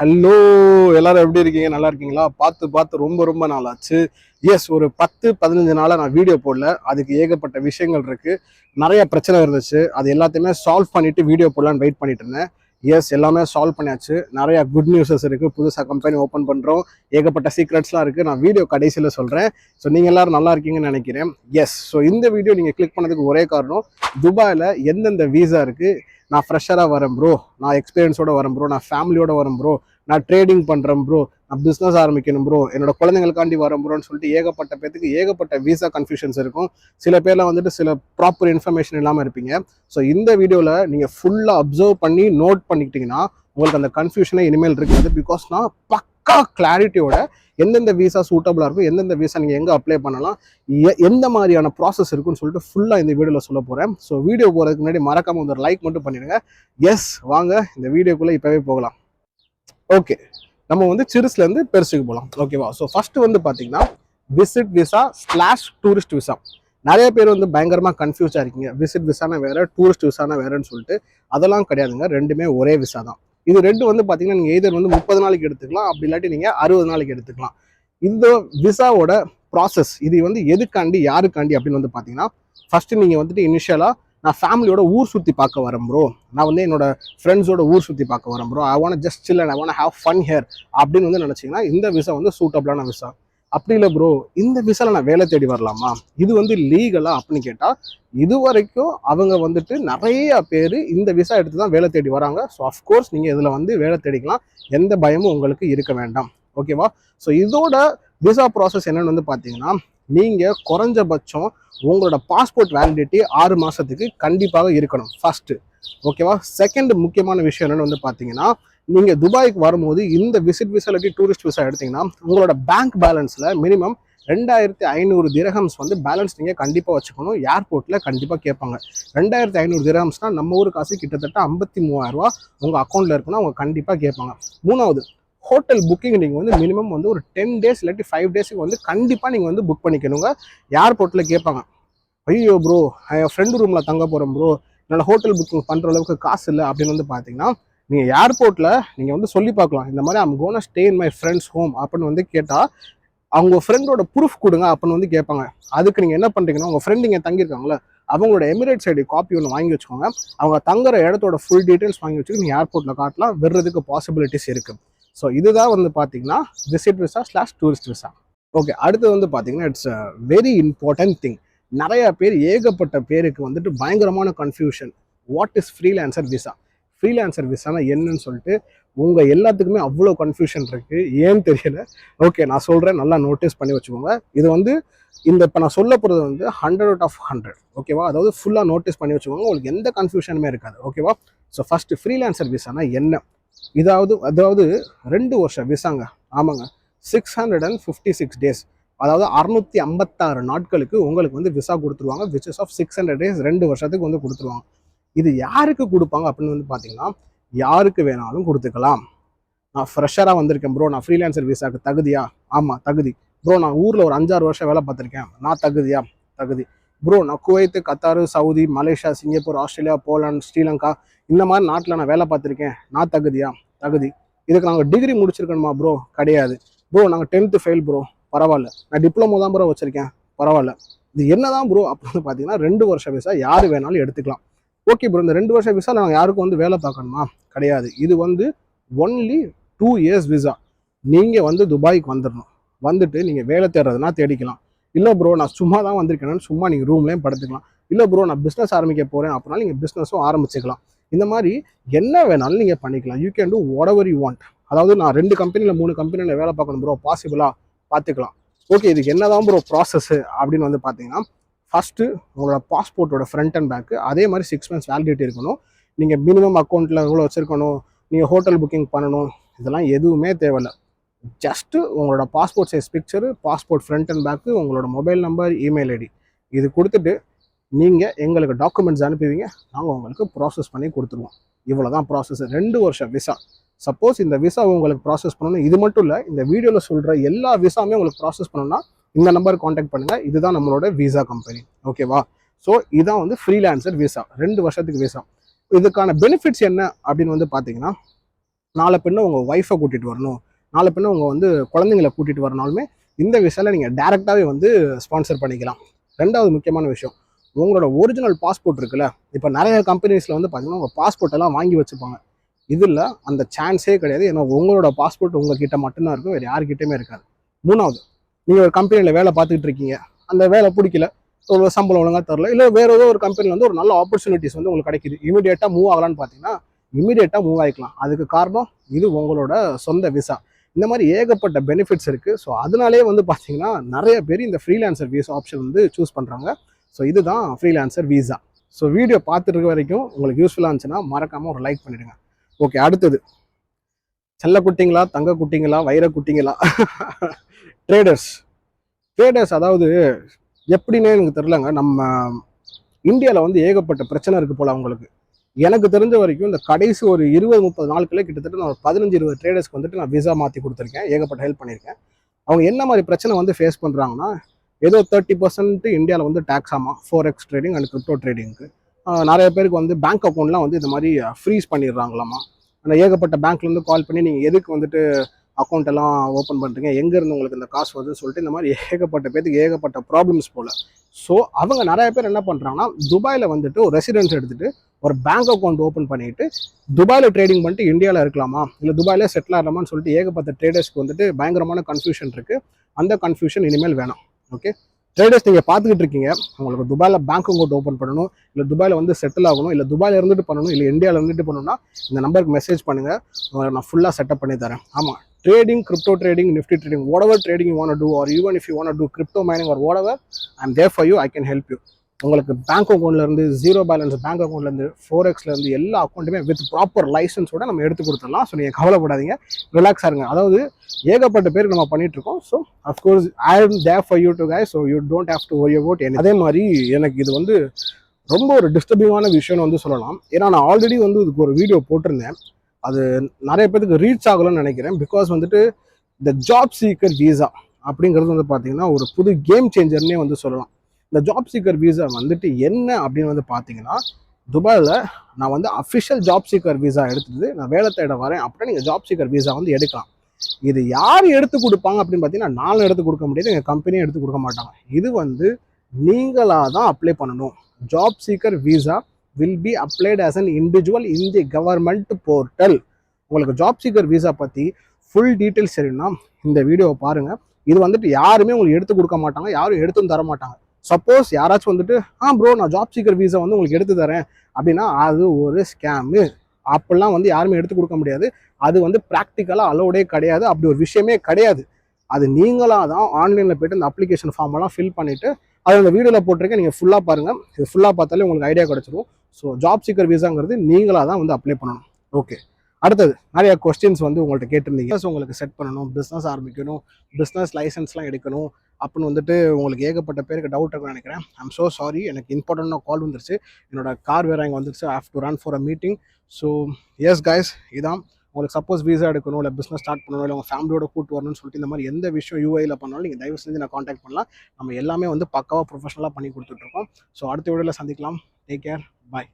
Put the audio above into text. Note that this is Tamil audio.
ஹலோ, எல்லாரும் எப்படி இருக்கீங்க? நல்லா இருக்கீங்களா? பார்த்து ரொம்ப ரொம்ப நாள் ஆச்சு. எஸ், ஒரு 10-15 நாளா நான் வீடியோ போடல. அதுக்கு ஏகப்பட்ட விஷயங்கள் இருக்கு. நிறைய பிரச்சனை இருந்துச்சு. அது எல்லாத்தையுமே சால்வ் பண்ணிட்டு வீடியோ போடலான்னு வெயிட் பண்ணிட்டு இருந்தேன். எஸ், எல்லாமே சால்வ் பண்ணியாச்சு. நிறைய குட் நியூஸஸ் இருக்கு. புதுசாக கம்பெனி ஓப்பன் பண்றோம். ஏகப்பட்ட சீக்ரெட்ஸ்லாம் இருக்கு. நான் வீடியோ கடைசியில் சொல்றேன். ஸோ நீங்க எல்லாரும் நல்லா இருக்கீங்கன்னு நினைக்கிறேன். எஸ், ஸோ இந்த வீடியோ நீங்க கிளிக் பண்ணதுக்கு ஒரே காரணம், துபாயில் எந்தெந்த வீசா இருக்கு, நான் ஃப்ரெஷராக வரேன் ப்ரோ, நான் எக்ஸ்பீரியன்ஸோட வரேன் ப்ரோ, நான் ஃபேமிலியோட வரேன் ப்ரோ, நான் ட்ரேடிங் பண்ணுறேன் ப்ரோ, நான் பிஸ்னஸ் ஆரம்பிக்கணும் ப்ரோ, என்னோட குழந்தைங்களுக்காண்டி வரேன் ப்ரோன்னு சொல்லிட்டு ஏகப்பட்ட பேருக்கு ஏகப்பட்ட வீசா கன்ஃபியூஷன்ஸ் இருக்கும். சில பேர்லாம் வந்துட்டு சில ப்ராப்பர் இன்ஃபர்மேஷன் இல்லாமல் இருப்பீங்க. ஸோ இந்த வீடியோவில் நீங்கள் ஃபுல்லாக அப்சர்வ் பண்ணி நோட் பண்ணிக்கிட்டீங்கன்னா உங்களுக்கு அந்த கன்ஃபியூஷனே இனிமேல் இருக்காது. பிகாஸ் நான் பக்கா கிளாரிட்டியோட எந்தெந்த வீசா சூட்டபிளாக இருக்கும், எந்தெந்த வீசா நீங்கள் எங்கே அப்ளை பண்ணலாம், எந்த மாதிரியான ப்ராசஸ் இருக்குன்னு சொல்லிட்டு ஃபுல்லாக இந்த வீடியோவில் சொல்ல போகிறேன். ஸோ வீடியோ போகிறதுக்கு முன்னாடி மறக்காமல் ஒரு லைக் மட்டும் பண்ணிடுங்க. எஸ், வாங்க இந்த வீடியோக்குள்ளே இப்போவே போகலாம். ஓகே, நம்ம வந்து சிறுசுலேருந்து பெருசுக்கு போகலாம். ஓகேவா? ஸோ ஃபர்ஸ்ட் வந்து பார்த்தீங்கன்னா விசிட் விசா / டூரிஸ்ட் விசா. நிறைய பேர் வந்து பயங்கரமாக கன்ஃபியூஸாக இருக்கீங்க. விசிட் விசானா வேறு, டூரிஸ்ட் விசானா வேறுன்னு சொல்லிட்டு. அதெல்லாம் கிடையாதுங்க, ரெண்டுமே ஒரே விசா தான். இது ரெண்டு வந்து பார்த்தீங்கன்னா நீங்கள் எதர் வந்து 30 நாளைக்கு எடுத்துக்கலாம், அப்படி இல்லாட்டி நீங்கள் 60 நாளைக்கு எடுத்துக்கலாம். இந்த விசாவோட ப்ராசஸ் இது வந்து எதுக்காண்டி யாருக்காண்டி அப்படின்னு வந்து பார்த்தீங்கன்னா, ஃபர்ஸ்ட் நீங்கள் வந்துட்டு இனிஷியலாக நான் ஃபேமிலியோட ஊர் சுற்றி பார்க்க வரேன் ப்ரோ, நான் வந்து என்னோட ஃப்ரெண்ட்ஸோட ஊர் சுற்றி பார்க்க வரேன் bro, I want just chill and I want have fun here அப்படின்னு வந்து நினச்சிங்கன்னா இந்த விசா வந்து சூட்டபிளான விசா. அப்படி இல்லை ப்ரோ, இந்த விசால நான் வேலை தேடி வரலாமா, இது வந்து லீகலா அப்படின்னு கேட்டால், இது வரைக்கும் அவங்க வந்துட்டு நிறைய பேர் இந்த விசா எடுத்து தான் வேலை தேடி வராங்க. ஸோ அஃப்கோர்ஸ் நீங்கள் இதில் வந்து வேலை தேடிக்கலாம், எந்த பயமும் உங்களுக்கு இருக்க வேண்டாம். ஓகேவா? ஸோ இதோட விசா ப்ராசஸ் என்னன்னு வந்து பார்த்தீங்கன்னா, நீங்கள் குறைஞ்சபட்சம் உங்களோட பாஸ்போர்ட் வேலிடிட்டி 6 மாதத்துக்கு கண்டிப்பாக இருக்கணும் ஃபர்ஸ்ட். ஓகேவா? செகண்ட் முக்கியமான விஷயம் என்னன்னு வந்து பார்த்தீங்கன்னா, நீங்கள் துபாய்க்கு வரும்போது இந்த விசிட் விசா இல்லாட்டி டூரிஸ்ட் விசா எடுத்தீங்கன்னா உங்களோட பேங்க் பேலன்ஸில் மினிமம் 2500 திரஹம்ஸ் வந்து பேலன்ஸ் நீங்கள் கண்டிப்பாக வச்சுக்கணும். ஏர்போர்ட்டில் கண்டிப்பாக கேட்பாங்க. 2500 திரஹம்ஸ்னால் நம்ம ஊர் காசு கிட்டத்தட்ட 53,000 ரூபா உங்கள் அக்கௌண்ட்டில் இருக்குன்னா அவங்க கண்டிப்பாக கேட்பாங்க. மூணாவது, ஹோட்டல் புக்கிங் நீங்கள் வந்து மினிமம் வந்து ஒரு 10 டேஸ் இல்லாட்டி 5 டேஸுக்கு வந்து கண்டிப்பாக நீங்கள் வந்து புக் பண்ணிக்கணுங்க. ஏர்போர்ட்டில் கேட்பாங்க, ஐயோ ப்ரோ என் ஃப்ரெண்டு ரூமில் தங்க போகிறேன் ப்ரோ, என்னால் ஹோட்டல் புக்கிங் பண்ணுற அளவுக்கு காசு இல்லை அப்படின்னு வந்து பார்த்தீங்கன்னா, நீங்கள் ஏர்போர்ட்டில் நீங்கள் வந்து சொல்லி பார்க்கலாம், இந்த மாதிரி I'm gonna stay in my friends home அப்படின்னு வந்து கேட்டால், அவங்க ஃப்ரெண்டோட ப்ரூஃப் கொடுங்க அப்படின்னு வந்து கேட்பாங்க. அதுக்கு நீங்கள் என்ன பண்ணுறீங்கன்னா, உங்கள் ஃப்ரெண்ட் இங்கே தங்கியிருக்காங்களே அவங்களோட எமிரேட்ஸ் ஐடி காப்பி ஒன்று வாங்கி வச்சுக்கோங்க. அவங்க தங்குற இடத்தோட ஃபுல் டீட்டெயில்ஸ் வாங்கி வச்சுட்டு நீங்கள் ஏர்போர்ட்டில் காட்டலாம், விடுறதுக்கு பாசிபிலிட்டிஸ் இருக்குது. ஸோ இதுதான் வந்து பார்த்தீங்கன்னா visit visa / tourist visa. Okay, அடுத்து வந்து பார்த்தீங்கன்னா it's a very important thing. நிறைய பேர் ஏகப்பட்ட பேருக்கு வந்துட்டு பயங்கரமான confusion, what is freelancer visa, freelancer விசானா என்னன்னு சொல்லிட்டு உங்கள் எல்லாத்துக்குமே அவ்வளோ கன்ஃபியூஷன் இருக்குது. ஏன்னு தெரியல. ஓகே, நான் சொல்கிறேன், நல்லா நோட்டீஸ் பண்ணி வச்சுக்கோங்க. இது வந்து இந்த இப்போ நான் சொல்ல போகிறது வந்து 100 out of 100. ஓகேவா? அதாவது ஃபுல்லாக நோட்டீஸ் பண்ணி வச்சுக்கோங்க, உங்களுக்கு எந்த கன்ஃபியூஷனுமே இருக்காது. ஓகேவா? ஸோ ஃபஸ்ட்டு ஃப்ரீலான்சர் விசானா என்ன? அதாவது 2 வருஷம் விசாங்க. ஆமாங்க, 656 டேஸ், அதாவது 656 நாட்களுக்கு உங்களுக்கு வந்து விசா கொடுத்துருவாங்க. விச் இஸ் ஆஃப் 600 டேஸ், 2 வருஷத்துக்கு வந்து கொடுத்துருவாங்க. இது யாருக்கு கொடுப்பாங்க அப்படின்னு வந்து பார்த்தீங்கன்னா, யாருக்கு வேணாலும் கொடுத்துக்கலாம். நான் ஃப்ரெஷராக வந்திருக்கேன் ப்ரோ, நான் ஃப்ரீலான்சர் விசாக்கு தகுதியா? ஆமாம் தகுதி. ப்ரோ நான் ஊரில் ஒரு 5-6 வருஷம் வேலை பார்த்துருக்கேன், நான் தகுதியா? தகுதி. ப்ரோ நான் Kuwait, Qatar, Saudi, Malaysia, Singapore, Australia, Poland, Sri Lanka இந்த மாதிரி நாட்டில் நான் வேலை பார்த்துருக்கேன், நான் தகுதியா? தகுதி. இதுக்கு நாங்கள் டிகிரி முடிச்சிருக்கணுமா ப்ரோ? கிடையாது. ப்ரோ நாங்கள் 10th ஃபெயில் ப்ரோ, பரவாயில்ல. நான் டிப்ளமோ தான் ப்ரோ வச்சுருக்கேன், பரவாயில்ல. இது என்னதான் ப்ரோ அப்படின்னு பார்த்தீங்கன்னா, 2 வருஷ விசா யார் வேணாலும் எடுத்துக்கலாம். ஓகே ப்ரோ, இந்த 2 வருஷ விசா நாங்கள் யாருக்கும் வந்து வேலை பார்க்கணுமா? கிடையாது. இது வந்து ஒன்லி 2 இயர்ஸ் விசா. நீங்கள் வந்து துபாய்க்கு வந்துடணும், வந்துட்டு நீங்கள் வேலை தேடுறதுனா தேடிக்கலாம். இல்லை ப்ரோ நான் சும்மா தான் வந்திருக்கேன்னு சும்மா நீங்கள் ரூம்லேயும் படுத்துக்கலாம். இல்லை ப்ரோ நான் பிஸ்னஸ் ஆரம்பிக்க போகிறேன் அப்படின்னா நீங்கள் பிஸ்னஸும் ஆரம்பிச்சுக்கலாம். இந்த மாதிரி என்ன வேணாலும் நீங்கள் பண்ணிக்கலாம். You can do what ever you want. அதாவது நான் 2 கம்பெனியில் 3 கம்பெனியில் வேலை பார்க்கணும் ப்ரோ, பாசிபிளா? பார்த்துக்கலாம். ஓகே, இதுக்கு என்னதான் ப்ரோ ப்ராசஸ்ஸு அப்படின்னு வந்து பார்த்தீங்கன்னா, ஃபஸ்ட்டு உங்களோட பாஸ்போர்ட்டோட ஃப்ரண்ட் அண்ட் பேக்கு அதே மாதிரி 6 months வேலிடிட்டி இருக்கணும். நீங்கள் மினிமம் அக்கௌண்ட்டில் எவ்வளோ வச்சுருக்கணும், நீங்கள் ஹோட்டல் புக்கிங் பண்ணணும், இதெல்லாம் எதுவுமே தேவையில்லை. ஜஸ்ட்டு உங்களோட passport size picture, passport front and back, உங்களோட மொபைல் நம்பர், இமெயில் ஐடி இது கொடுத்துட்டு நீங்கள் எங்களுக்கு டாக்குமெண்ட்ஸ் அனுப்புவீங்க, நாங்கள் உங்களுக்கு ப்ராசஸ் பண்ணி கொடுத்துருவோம். இவ்வளோ தான் ப்ராசஸ். 2 வருஷம் விசா. சப்போஸ் இந்த விசா உங்களுக்கு ப்ராசஸ் பண்ணணும், இது மட்டும் இல்லை, இந்த வீடியோவில் சொல்கிற எல்லா விசாவுமே உங்களுக்கு ப்ராசஸ் பண்ணணும்னா இந்த நம்பருக்கு காண்டாக்ட் பண்ணுங்கள். இதுதான் நம்மளோட விசா கம்பெனி. ஓகேவா? ஸோ இதான் வந்து ஃப்ரீலான்சர் விசா, 2 வருஷத்துக்கு விசா. இதுக்கான பெனிஃபிட்ஸ் என்ன அப்படின்னு வந்து பார்த்தீங்கன்னா, நாளை பின்ன உங்கள் ஒய்ஃபை கூட்டிகிட்டு வரணும், நாளை பின்ன உங்கள் வந்து குழந்தைங்களை கூட்டிகிட்டு வரனாலுமே இந்த விசாவில் நீங்கள் டேரெக்டாகவே வந்து ஸ்பான்சர் பண்ணிக்கலாம். ரெண்டாவது முக்கியமான விஷயம், உங்களோட ஒரிஜினல் பாஸ்போர்ட் இருக்குல்ல, இப்போ நிறைய கம்பெனிஸில் வந்து பார்த்தீங்கன்னா உங்கள் பாஸ்போர்ட் எல்லாம் வாங்கி வச்சுப்பாங்க. இதில் அந்த சான்ஸே கிடையாது. ஏன்னா உங்களோட பாஸ்போர்ட் உங்ககிட்ட மட்டும்தான் இருக்கும், வேறு யாருக்கிட்டையுமே இருக்காது. மூணாவது, நீங்கள் ஒரு கம்பெனியில் வேலை பார்த்துக்கிட்டு இருக்கீங்க, அந்த வேலை பிடிக்கல, ஒரு சம்பளம் ஒழுங்காக தரல, இல்லை வேறு ஏதோ ஒரு கம்பெனியில் வந்து ஒரு நல்ல ஆப்பர்ச்சுனிட்டிஸ் வந்து உங்களுக்கு கிடைக்குது, இமீடியட்டாக மூவ் ஆகலான்னு பார்த்தீங்கன்னா இமீடியட்டாக மூவ் ஆகிக்கலாம். அதுக்கு காரணம் இது உங்களோட சொந்த விசா. இந்த மாதிரி ஏகப்பட்ட பெனிஃபிட்ஸ் இருக்குது. ஸோ அதனாலே வந்து பார்த்தீங்கன்னா நிறைய பேர் இந்த ஃப்ரீலான்சர் விசா ஆப்ஷன் வந்து சூஸ் பண்ணுறாங்க. ஸோ இதுதான் ஃப்ரீலான்சர் விசா. ஸோ வீடியோ பார்த்துட்டு இருக்க வரைக்கும் உங்களுக்கு யூஸ்ஃபுல்லாக இருந்துச்சுன்னா மறக்காமல் ஒரு லைக் பண்ணிடுங்க. ஓகே, அடுத்தது செல்ல குட்டிங்களா, தங்க குட்டிங்களா, வைர குட்டிங்களா, ட்ரேடர்ஸ். அதாவது எப்படின்னே எனக்கு தெரிலங்க. நம்ம இந்தியாவில் வந்து ஏகப்பட்ட பிரச்சனை இருக்குது போல் அவங்களுக்கு. எனக்கு தெரிஞ்ச வரைக்கும் இந்த கடைசி ஒரு 20-30 நாட்களே கிட்டத்தட்ட நான் ஒரு 15-20 ட்ரேடர்ஸ்க்கு வந்துட்டு நான் விசா மாற்றி கொடுத்துருக்கேன், ஏகப்பட்ட ஹெல்ப் பண்ணியிருக்கேன். அவங்க என்ன மாதிரி பிரச்சனை வந்து ஃபேஸ் பண்ணுறாங்கன்னா, ஏதோ 30% இந்தியாவில் வந்து டேக்ஸ் ஆமாம் ஃபோரெக்ஸ் ட்ரேடிங் அண்ட் கிரிப்டோ ட்ரேடிங்க்கு. நிறைய பேருக்கு வந்து பேங்க் அக்கௌண்ட்லாம் வந்து இந்த மாதிரி ஃப்ரீஸ் பண்ணிடுறாங்களாமா. ஆனால் ஏகப்பட்ட பேங்க்லேருந்து கால் பண்ணி நீங்கள் எதுக்கு வந்துட்டு அக்கௌண்ட் எல்லாம் ஓப்பன் பண்ணுறீங்க, எங்கேருந்து உங்களுக்கு இந்த காசு வருதுன்னு சொல்லிட்டு இந்த மாதிரி ஏகப்பட்ட பேருக்கு ஏகப்பட்ட ப்ராப்ளம்ஸ் போல். ஸோ அவங்க நிறைய பேர் என்ன பண்ணுறாங்கன்னா, துபாயில் வந்துட்டு ஒரு ரெசிடென்ஸ் எடுத்துகிட்டு ஒரு பேங்க் அக்கௌண்ட் ஓப்பன் பண்ணிட்டு துபாயில் ட்ரேடிங் பண்ணிட்டு இந்தியாவில் இருக்கலாமா, இல்லை துபாயிலே செட்டில் ஆகலாமான்னு சொல்லிட்டு ஏகப்பட்ட ட்ரேடர்ஸ்க்கு வந்துட்டு பயங்கரமான கன்ஃபியூஷன் இருக்குது. அந்த கன்ஃபியூஷன் இனிமேல் வேணாம். ஓகே, ட்ரேடர்ஸ் நீங்கள் பார்த்துக்கிட்டு இருக்கீங்க, உங்களுக்கு துபாயில் பேங்க் அக்கௌண்ட் ஓப்பன் பண்ணணும், இல்லை துபாயில் வந்து செட்டில் ஆகணும், இல்லை துபாயில் இருந்துட்டு பண்ணணும், இல்லை இந்தியாவில் இருந்துட்டு பண்ணணும்னா இந்த நம்பருக்கு மெசேஜ் பண்ணுங்கள், நான் ஃபுல்லாக செட்டப் பண்ணி தரேன். ஆமாம், trading, crypto trading, nifty trading, whatever trading you want to do, or even if you want to do crypto mining or whatever, I'm there for you. I can help you. உங்களுக்கு பேங்க் அக்கௌண்ட்லேருந்து ஜீரோ பேலன்ஸ் பேங்க் அக்கௌண்ட்லேருந்து ஃபோரெக்ஸ்லேருந்து எல்லா அக்கௌண்ட்டுமே வித் ப்ராப்பர் லைசன்ஸோட நம்ம எடுத்து கொடுத்துடலாம். ஸோ நீங்கள் கவலைப்படாதீங்க, ரிலாக்ஸாக இருங்க. அதாவது ஏகப்பட்ட பேருக்கு நம்ம பண்ணிட்டு இருக்கோம். So of course I am there for you too guys. So you don't have to worry about any. அதே மாதிரி எனக்கு இது வந்து ரொம்ப ஒரு டிஸ்டர்பிங்கான விஷயம்னு வந்து சொல்லலாம். ஏன்னா நான் ஆல்ரெடி வந்து இதுக்கு ஒரு வீடியோ போட்டிருந்தேன், அது நிறைய பேருக்கு ரீச் ஆகலன்னு நினைக்கிறேன். பிகாஸ் வந்துட்டு இந்த ஜாப் சீக்கர் வீசா அப்படிங்கிறது வந்து பார்த்தீங்கன்னா ஒரு புது கேம் சேஞ்சர்னே வந்து சொல்லலாம். இந்த ஜாப் சீக்கர் வீசா வந்துட்டு என்ன அப்படின்னு வந்து பார்த்தீங்கன்னா, துபாயில் நான் வந்து அஃபிஷியல் ஜாப் சீக்கர் வீசா எடுத்துட்டு நான் வேலை தேட வரேன் அப்படின்னா நீங்கள் ஜாப் சீக்கர் வீசா வந்து எடுக்கலாம். இது யார் எடுத்து கொடுப்பாங்க அப்படின்னு பார்த்தீங்கன்னா, நானும் எடுத்து கொடுக்க முடியாது, எங்கள் கம்பெனியும் எடுத்து கொடுக்க மாட்டாங்க. இது வந்து நீங்களாக தான் அப்ளை பண்ணணும். Job seeker visa will be applied as an individual in the government portal. உங்களுக்கு ஜாப் சீக்கர் வீசா பற்றி ஃபுல் டீட்டெயில்ஸ் சரின்னா இந்த வீடியோவை பாருங்கள். இது வந்துட்டு யாருமே உங்களுக்கு எடுத்து கொடுக்க மாட்டாங்க, யாரும் எடுத்தும் தர மாட்டாங்க. சப்போஸ் யாராச்சும் வந்துட்டு ப்ரோ நான் ஜாப் சீக்கர் வீசா வந்து உங்களுக்கு எடுத்து தரேன் அப்படின்னா அது ஒரு ஸ்கேமு. அப்படிலாம் வந்து யாருமே எடுத்து கொடுக்க முடியாது. அது வந்து ப்ராக்டிக்கலாக அலோடே கிடையாது, அப்படி ஒரு விஷயமே கிடையாது. அது நீங்களாக தான் ஆன்லைனில் போய்ட்டு இந்த அப்ளிகேஷன் ஃபார்மெல்லாம் ஃபில் பண்ணிவிட்டு அது அந்த வீடியோவில் போட்டிருக்கேன், நீங்கள் ஃபுல்லாக பாருங்கள். இது ஃபுல்லாக பார்த்தாலே உங்களுக்கு ஐடியா கிடச்சிடும். ஸோ ஜாப் சீக்கர் வீசாங்கிறது நீங்களாக தான் வந்து அப்ளை பண்ணணும். ஓகே, அடுத்தது நிறைய கொஸ்டின்ஸ் வந்து உங்கள்கிட்ட கேட்டிருந்தீங்க. ஸோ உங்களுக்கு செட் பண்ணணும், பிஸ்னஸ் ஆரம்பிக்கணும், பிஸ்னஸ் லைசன்ஸ்லாம் எடுக்கணும் அப்படின்னு வந்துட்டு உங்களுக்கு ஏகப்பட்ட பேருக்கு டவுட் இருக்குன்னு நினைக்கிறேன். ஐம் ஸோ சாரி, எனக்கு இம்பார்ட்டண்டாக கால் வந்துருச்சு, என்னோட கார் வேறு இங்கே வந்துருச்சு. I have to run for a meeting. So S guys, இதான் உங்களுக்கு சப்போஸ் வீசா எடுக்கணும், இல்லை பிஸ்னஸ் ஸ்டார்ட் பண்ணணும், இல்லை உங்கள் ஃபேமிலியோட கூட்டு வரணும்னு சொல்லிட்டு இந்த மாதிரி எந்த விஷயம் யூஏயில் பண்ணாலும் நீங்கள் தயவு செஞ்சு நான் காண்டாக்ட் பண்ணலாம். நம்ம எல்லாமே வந்து பக்காவாக ப்ரொஃபஷனலாக பண்ணி கொடுத்துட்ருக்கோம். ஸோ அடுத்த வீடியோவில் சந்திக்கலாம். டேக் கேர், பாய்.